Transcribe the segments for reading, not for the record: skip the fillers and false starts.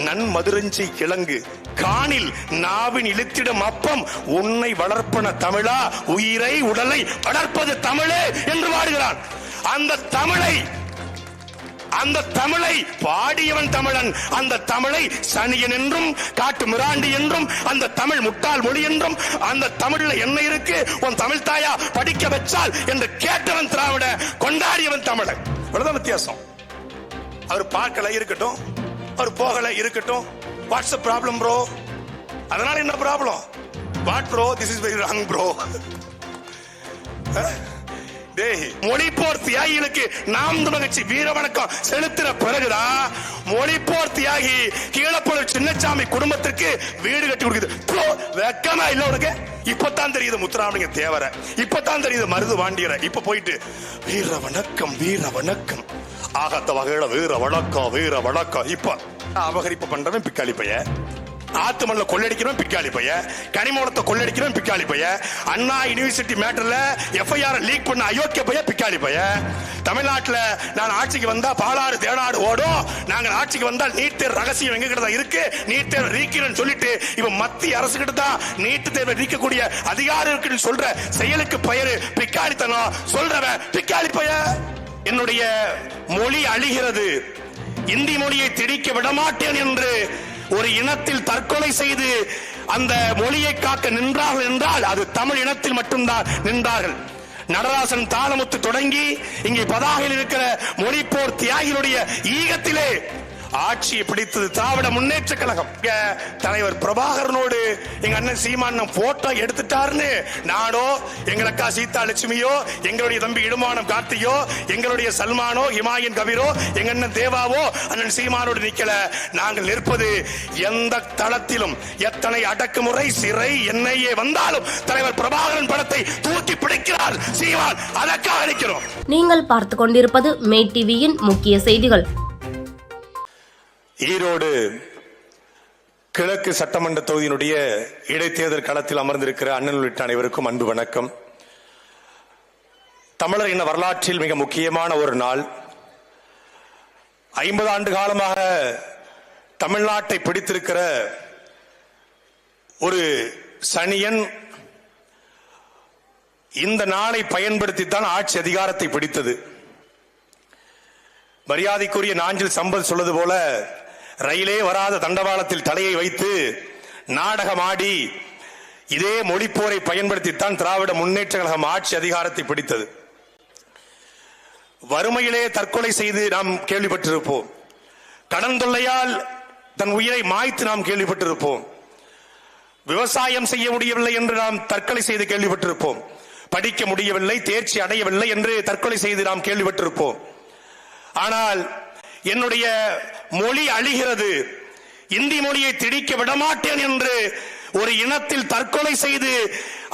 நன்மதுரஞ்சி கிழங்கு காணில் நாவின் இழுத்திடும் அப்பம் உன்னை வளர்ப்பன தமிழா, உயிரை உடலை வளர்ப்பது தமிழே என்று பாடுகிறான். அந்த தமிழை பாடியவன் தமிழன். அந்த தமிழை சனியன் என்றும் காட்டு மிராண்டி என்றும், அந்த தமிழ் முட்டாள் மொழி என்றும், அந்த தமிழ்ல என்ன இருக்கு உன் தமிழ் தாயா படிக்க வச்சால் என்று கேட்டவன் திராவிட, கொண்டாடியவன் தமிழன். அவ்வளவுதான் வித்தியாசம். அவர் பார்க்கல இருக்கட்டும், அவர் போகல இருக்கட்டும். What's problem bro? அதனால என்ன problem? What bro? This is very wrong bro. மொழிப்போர் தியாகிகளுக்கு நாம் மகிழ்ச்சி வீர வணக்கம் செலுத்தின பிறகுதான் மொழிப்போர் தியாகி கீழப்பொருள் சின்னசாமி குடும்பத்திற்கு வீடு கட்டி கொடுக்குது. வெக்கமா இல்ல உனக்கு? இப்பதான் தெரியுது முத்துராமலிங்க தேவரை, இப்பதான் தெரியுது மருது வாண்டியரை. இப்ப போயிட்டு வீர வணக்கம் வீர வணக்கம் ஆகத்த வகையில வீர வணக்கம் வீர வணக்கம். இப்ப அபகரிப்பு பண்றவன் பிக்காளி பைய, ஆத்துமல்ல கொள்ளடிக்கிறவன் பிக்காளி பைய, கனிமூலத்தை கொள்ளடிக்கிறவன் பிக்காளி பைய, அண்ணா யூனிவர்சிட்டி மேட்டர்ல எஃப்ஐஆர் லீக் பண்ண அயோக்கிய பைய பிக்காளி பைய. தமிழ்நாட்டில் நான் ஆட்சிக்கு வந்தா பாலாறு தேனாடு ஓடும், நாங்கள் ஆட்சிக்கு வந்தால் நீட் தேர்வு ரகசியம் எங்க கிட்ட இருக்கு, நீட் தேர்வு நீக்கிறேன்னு சொல்லிட்டு இவன் மத்திய அரசு கிட்ட தான் நீட் தேர்வை நீக்கக்கூடிய அதிகாரம் இருக்குன்னு சொல்ற செயலுக்கு பெயரு பிக்காளித்தனம். சொல்றவன் பிக்காளி பைய. என்னுடைய மொழி அழிகிறது, இந்தி மொழியை திணிக்க விடமாட்டேன் என்று ஒரு இனத்தில் தற்கொலை செய்து அந்த மொழியை காக்க நின்றார்கள் என்றால் அது தமிழ் இனத்தில் மட்டும்தான் நின்றார்கள். நடராசன் தாளமுத்து தொடங்கி இங்கே பதாகையில் இருக்கிற மொழிப்போர் தியாகிகளுடைய ஈகத்திலே ஆட்சியை பிடித்தது திராவிட முன்னேற்ற கழகம். தலைவர் பிரபாகரனோடு எங்க அண்ணன் சீமான் போட்டோ எடுத்துட்டாருன்னு நானோ, எங்கள் அக்கா சீதா லட்சுமியோ, எங்களுடைய தம்பி இடுமானம் கார்த்தியோ, எங்களுடைய சல்மானோ, இமாயின் கபீரோ, எங்க அண்ணன் தேவாவோ அண்ணன் சீமானோடு நிக்கல. நாங்கள் நிற்பது எந்த தளத்திலும் எத்தனை அடக்குமுறை சிறை என்ஐஏ வந்தாலும் தலைவர் பிரபாகரன் படத்தை தூக்கி பிடிக்கிறார் சீமான். அதற்காக நிற்கிறோம். நீங்கள் பார்த்துக் கொண்டிருப்பது மே டிவியின் முக்கிய செய்திகள். ஈரோடு கிழக்கு சட்டமன்ற தொகுதியினுடைய இடைத்தேர்தல் களத்தில் அமர்ந்திருக்கிற அண்ணன் உள்ளிட்ட அனைவருக்கும் அன்பு வணக்கம். தமிழர் இன வரலாற்றில் மிக முக்கியமான ஒரு நாள். 50 ஆண்டு காலமாக தமிழ்நாட்டை பிடித்திருக்கிற ஒரு சனியன் இந்த நாளை பயன்படுத்தித்தான் ஆட்சி அதிகாரத்தை பிடித்தது. மரியாதைக்குரிய நாஞ்சில் சம்பத் சொல்வது போல ரயிலே வராத தண்டவாளத்தில் தலையை வைத்து நாடகமாடி இதே மொழிப்போரை பயன்படுத்தித்தான் திராவிட முன்னேற்ற கழகம் ஆட்சி அதிகாரத்தை பிடித்தது. வறுமையிலே தற்கொலை செய்து நாம் கேள்விப்பட்டிருப்போம். கடன் தொல்லையால் தன் உயிரை மாய்த்து நாம் கேள்விப்பட்டிருப்போம். விவசாயம் செய்ய முடியவில்லை என்று நாம் தற்கொலை செய்து கேள்விப்பட்டிருப்போம். படிக்க முடியவில்லை, தேர்ச்சி அடையவில்லை என்று தற்கொலை செய்து நாம் கேள்விப்பட்டிருப்போம். ஆனால் என்னுடைய மொழி அழிகிறது, இந்தி மொழியை திணிக்க விடமாட்டேன் என்று ஒரு இனத்தில் தற்கொலை செய்து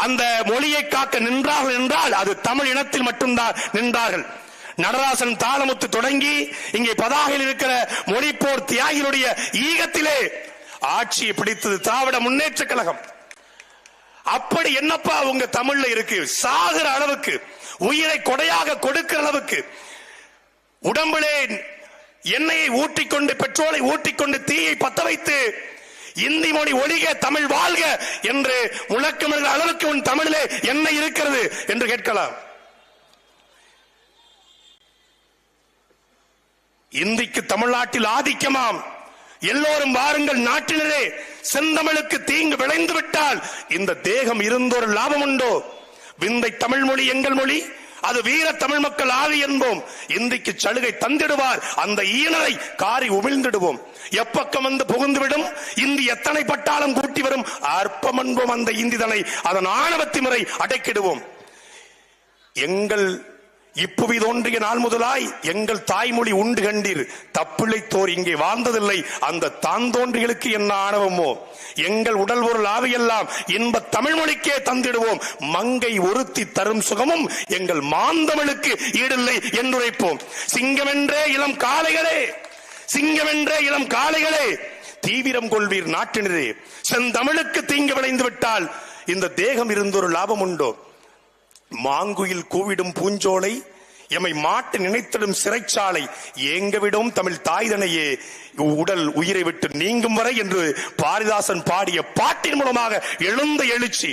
அந்த மொழியை காக்க நின்றார்கள் என்றால் அது தமிழ் இனத்தில் மட்டும்தான் நின்றார்கள். நடராசன் தாளமுத்து தொடங்கி இங்கே பதாகையில் இருக்கிற மொழிப்போர் தியாகிகளுடைய ஈகத்திலே ஆட்சியை பிடித்தது திராவிட முன்னேற்ற கழகம். அப்படி என்னப்பா உங்க தமிழ்ல இருக்கு? சாகிற அளவுக்கு, உயிரை கொடையாக கொடுக்கிற அளவுக்கு, உடம்பிலே எண்ணெயை ஊட்டிக்கொண்டு, பெட்ரோலை ஊட்டிக்கொண்டு, தீயை பத்த வைத்து இந்தி மொழி ஒழிக தமிழ் வாழ்க என்று முழக்கமிடுகிற அளவுக்கு உன் தமிழிலே என்ன இருக்கிறது என்று கேட்கலாம். இந்திக்கு தமிழ்நாட்டில் ஆதிக்கமாம். எல்லோரும் வாருங்கள் நாட்டினரே, செந்தமிழுக்கு தீங்கு விளைந்து விட்டால் இந்த தேகம் இருந்தொரு லாபம் உண்டோ? விந்தை தமிழ் மொழி எங்கள் மொழி, அது வீர தமிழ் மக்கள் ஆவி என்போம். இந்திக்கு சலுகை தந்திடுவார், அந்த ஈனரை காரி உமிழ்ந்திடுவோம். எப்பக்கம் வந்து புகுந்துவிடும் இந்தி எத்தனை பட்டாலும் கூட்டி வரும் அற்பம் என்போம் அந்த இந்திதனை, அதன் ஆணவத்தி முறை அடைக்கிடுவோம். எங்கள் இப்புவி தோன்றிய நாள் முதலாய் எங்கள் தாய்மொழி உண்டு கண்டீர், தப்பிழைத்தோர் இங்கே வாழ்ந்ததில்லை, அந்த தான் தோன்றிகளுக்கு என்ன ஆணவமோ? எங்கள் உடல் பொருள் ஆவியெல்லாம் இன்ப தமிழ் மொழிக்கே தந்திடுவோம். மங்கை ஒருத்தி தரும் சுகமும் எங்கள் மாந்தமிழுக்கு ஈடில்லை என்றுரைப்போம். சிங்கமென்றே இளம் காளைகளே, சிங்கமென்றே இளம் காளைகளே, தீவிரம் கொள்வீர் நாட்டினரே, செந்தமிழுக்கு தீங்கு விளைந்து விட்டால் இந்த தேகம் இருந்தொரு லாபம் உண்டோ? மாங்குயில் கூவிடும் பூஞ்சோலை எம்மை மாட்டு நினைத்திடும் சிறைச்சாலை ஏங்கவிடும் தமிழ் தாய்தனையே உடல் உயிரை விட்டு நீங்கும் வரை என்று பாரதிதாசன் பாடிய பாட்டின் மூலமாக எழுந்த எழுச்சி.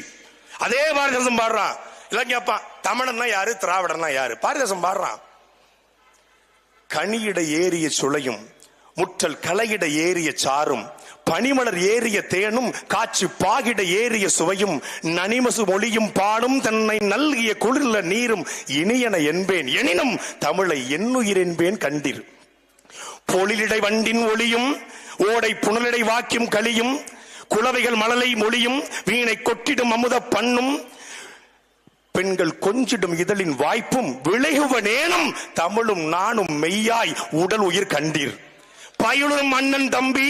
அதே பாரதிதாசன் பாடுறான். இல்லைங்கப்பா, தமிழன்னா யாரு, திராவிடன்னா யாரு? பாரதிதாசன் பாடுறான். கனியிட ஏறிய சுளையும் முற்றல் கலையிட ஏறிய சாரும் பனிமலர் ஏறிய தேனும் காட்சி பாகிட ஏறிய சுவையும் நனிமசு மொழியும் பாடும் தன்னை நல்கிய குளிர்ல நீரும் இனியன என்பேன் எனினும் தமிழை என்னுயிர் என்பேன் கண்டீர். பொழிலிடை வண்டின் ஒளியும் ஓடை புனலிடை வாக்கியும் களியும் குளவைகள் மழலை மொழியும் வீணை கொட்டிடும் அமுத பண்ணும் பெண்கள் கொஞ்சிடும் இதழின் வாய்ப்பும் விளைகுவனேனும் தமிழும் நானும் மெய்யாய் உடல் உயிர் கண்டீர். பயிலும் அண்ணன் தம்பி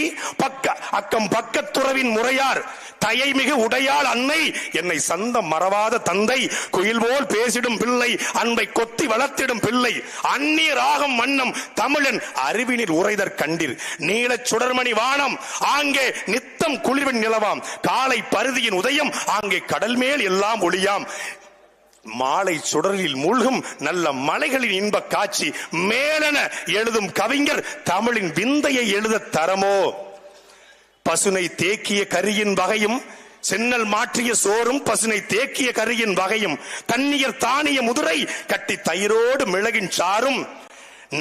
அக்கம் பக்கத்துறவின் முறையார் தயை மிகு உடையாள் அன்னை என்னை சந்தம் மறவாத தந்தை குயில் போல் பேசிடும் பிள்ளை அன்பை கொத்தி வளர்த்திடும் பிள்ளை அந்நிய ராகம் மன்னம் தமிழன் அறிவினில் உரைதற் கண்டீர். நீலச் சுடர்மணி வானம் ஆங்கே நித்தம் குளிர்வின் நிலவாம் காலை பருதியின் உதயம் ஆங்கே கடல் மேல் எல்லாம் ஒளியாம் மாலை சுடரில் மூழ்கும் நல்ல மலைகளின் இன்ப காட்சி மேலென எழுதும் கவிஞர் தமிழின் விந்தையை எழுத தரமோ. பசுனை தேக்கிய கரியின் வகையும் சென்னல் மாற்றிய சோறும் பசுனை தேக்கிய கரியின் வகையும் தண்ணீர் தானிய முதுரை கட்டி தயிரோடு மிளகின் சாரும்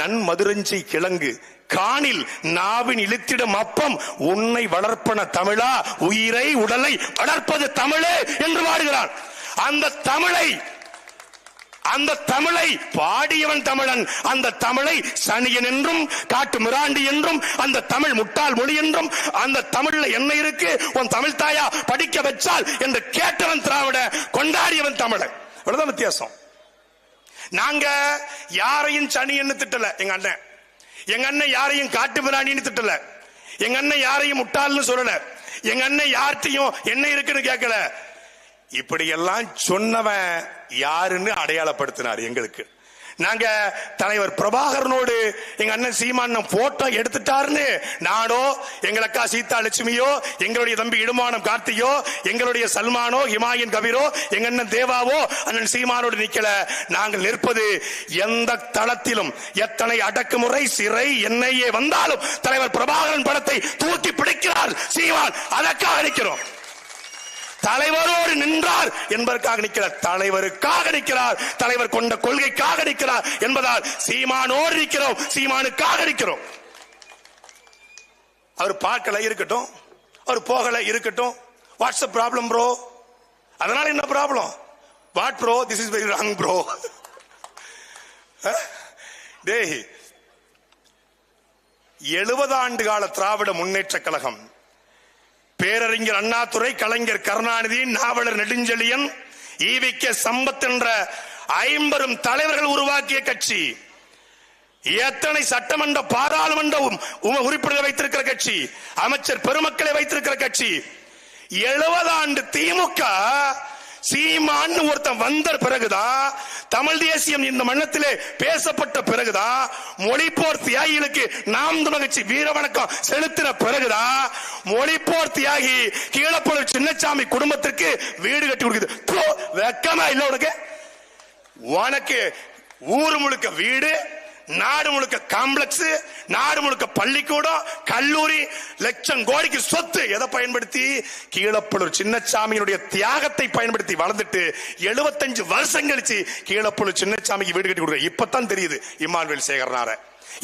நன்மதுரஞ்சி கிழங்கு காணில் நாவின் இழுத்திடும் அப்பம் உன்னை வளர்ப்பன தமிழா உயிரை உடலை வளர்ப்பது தமிழே என்று பாடுகிறான். அந்த தமிழை பாடியவன் தமிழன். அந்த தமிழை சனியன் என்றும் காட்டு மிராண்டி என்றும் அந்த தமிழ் முட்டாள் மொழி என்றும் அந்த தமிழ்ல என்ன இருக்கு உன் தமிழ் தாயா படிக்க வச்சால் என்று கேட்டவன் திராவிட, கொண்டாடியவன் தமிழன். அவ்வளவுதான் வித்தியாசம். நாங்க யாரையும் சனியன்னு திட்டல. எங்க அண்ணன் யாரையும் காட்டு மிராண்டின்னு திட்டல. எங்க அண்ணன் யாரையும் முட்டாள்னு சொல்லல. எங்க அண்ணன் யார்ட்டையும் என்ன இருக்குன்னு கேட்கல. இப்படி எல்லாம் சொன்னவன் யாருன்னு அடையாளப்படுத்தினார் எங்களுக்கு. நாங்க தலைவர் பிரபாகரனோடு எங்க அண்ணன் சீமான் போட்டோ எடுத்துட்டாருன்னு நானோ எங்களக்கா சீதா லட்சுமியோ எங்களுடைய தம்பி இடுமானம் கார்த்தியோ எங்களுடைய சல்மானோ ஹிமாயின் கபீரோ எங்க அண்ணன் தேவாவோ அண்ணன் சீமானோடு நிக்கல. நாங்கள் நிற்பது எந்த தளத்திலும் எத்தனை அடக்குமுறை சிறை என்ஐஏ வந்தாலும் தலைவர் பிரபாகரன் படத்தை தூக்கி பிடிக்கிறார் சீமான். அதற்காக நிற்கிறோம். தலைவரோடு நின்றார் என்பதற்காக நிற்கிறார். தலைவருக்காக நிற்கிறார். தலைவர் கொண்ட கொள்கைக்காக நிற்கிறார் என்பதால் சீமானோடு நிற்கிறோம். சீமானுக்காக நிற்கிறோம். அவர் பார்க்கல இருக்கட்டும், அவர் போகல இருக்கட்டும். What's the problem bro? அதனால என்ன problem? What bro? This is very wrong bro. டேய், 70 ஆண்டு கால திராவிட முன்னேற்ற கழகம் பேரறிஞர் அண்ணாதுரை, கலைஞர் கருணாநிதி, நாவலர் நெடுஞ்செழியன், ஈவிகே சம்பத் என்ற 50 தலைவர்கள் உருவாக்கிய கட்சி. எத்தனை சட்டமன்ற பாராளுமன்ற உறுப்பினர்கள் வைத்திருக்கிற கட்சி, அமைச்சர் பெருமக்களை வைத்திருக்கிற கட்சி. 70 ஆண்டு திமுக சீமான் ஒருத்தன் வந்த பிறகுதான், தமிழ் தேசியம் இந்த மண்ணத்திலே பேசப்பட்ட பிறகுதான், மொழிப்போர் தியாகிகளுக்கு நாம் தமிழ் வீர வணக்கம் செலுத்தின பிறகுதான், மொழிப்போர் தியாகி கீழப்பழூர் சின்னசாமி குடும்பத்திற்கு வீடு கட்டி கொடுக்குது. வெக்கமா இல்ல உனக்கு? உனக்கு ஊர் முழுக்க வீடு, நாடு முழுக்க காம்ப்ளெக்ஸ், நாடு முழுக்க பள்ளிக்கூடம், கல்லூரி, லட்சம் கோடிக்கு சொத்து. எதை பயன்படுத்தி? கீழப்பழூர் சின்னசாமியினுடைய தியாகத்தை பயன்படுத்தி வளர்ந்துட்டு 75 வருஷம் கழிச்சு கீழப்பழூர் சின்னசாமிக்கு வீடு கட்டி கொடுக்க. இப்பதான் தெரியுது இம்மானுவேல் சேகரனார,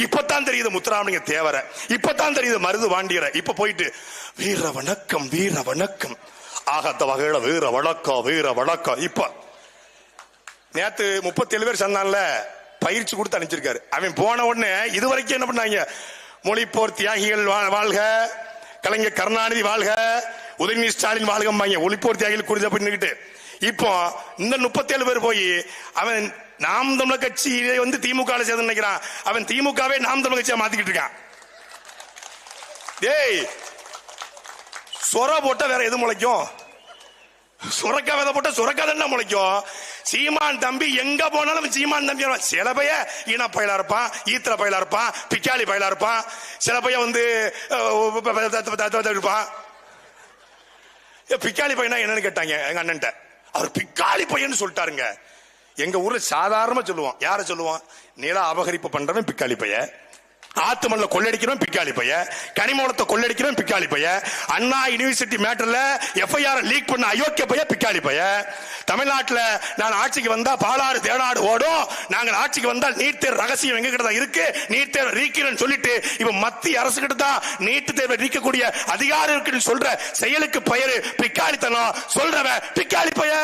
இப்பதான் தெரியுது முத்துராமலிங்க தேவர, இப்பதான் தெரியுது மருது வாண்டியர. இப்ப போயிட்டு வீர வணக்கம் வீர வணக்கம் ஆகத்த வகையில வீர வணக்கம் வீர வணக்கம். இப்ப நேத்து 37 பேர் சொன்னான்ல, பயிற்சி கொடுத்து அனுப்பிச்சிருக்காரு. அவன் போன உடனே இதுவரைக்கும் என்ன பண்ணாங்க? மொழிப்போர் தியாகிகள் வாழ்க, கலைஞர் கருணாநிதி வாழ்க, உதயநிதி ஸ்டாலின் வாழ்க, ஒளிப்போர் தியாகிகள் குறித்த பண்ணிக்கிட்டு. இப்போ இந்த 37 பேர் போய் அவன் நாம் தமிழர் கட்சியிலே திமுக சேர்ந்து நினைக்கிறான். அவன் திமுகவே நாம் தமிழர் கட்சியா மாத்திக்கிட்டு இருக்கான். டேய், சொர போட்டா வேற எது முளைக்கும்? சுரக்கா விதை போட்ட சுரக்கா தானே முளைக்கும். சீமான் தம்பி எங்க போனாலும் சீமான் தம்பி. சில பைய ஈன பயிலா இருப்பான், ஈத்திர பயிலா இருப்பான், பிக்காளி பயிலா இருப்பான், சில பைய இருப்பான். பிக்காளி பையனா என்னன்னு கேட்டாங்க எங்க அண்ணன். அவர் பிக்காளி பையன் சொல்லிட்டாருங்க. எங்க ஊர்ல சாதாரணமா சொல்லுவோம். யார சொல்லுவோம்? நில அபகரிப்பு பண்றவன் பிக்காளி பைய, ஆத்து மண்ணில் கொள்ளடிக்கிறோம் பிக்காளி பைய, கனிமூலத்தை கொள்ளடிக்கிறோம் பிக்காளி பைய, அண்ணா யூனிவர்சிட்டி மேட்டர்ல எஃப்ஐஆர் லீக் பண்ண அயோக்கிய பைய பிக்காளி பைய. தமிழ்நாட்டில் நான் ஆட்சிக்கு வந்தா பாலாறு தேனாடு ஓடும், நாங்கள் ஆட்சிக்கு வந்தால் நீட் தேர்வு ரகசியம் எங்க கிட்ட தான் இருக்கு, நீட் தேர்வு நீக்கிறேன்னு சொல்லிட்டு இப்ப மத்திய அரசு கிட்ட தான் நீட் தேர்வை நீக்கக்கூடிய அதிகாரம் இருக்குன்னு சொல்ற செயலுக்கு பெயரு பிக்காளித்தனம். சொல்றவன் பிக்காளி பைய.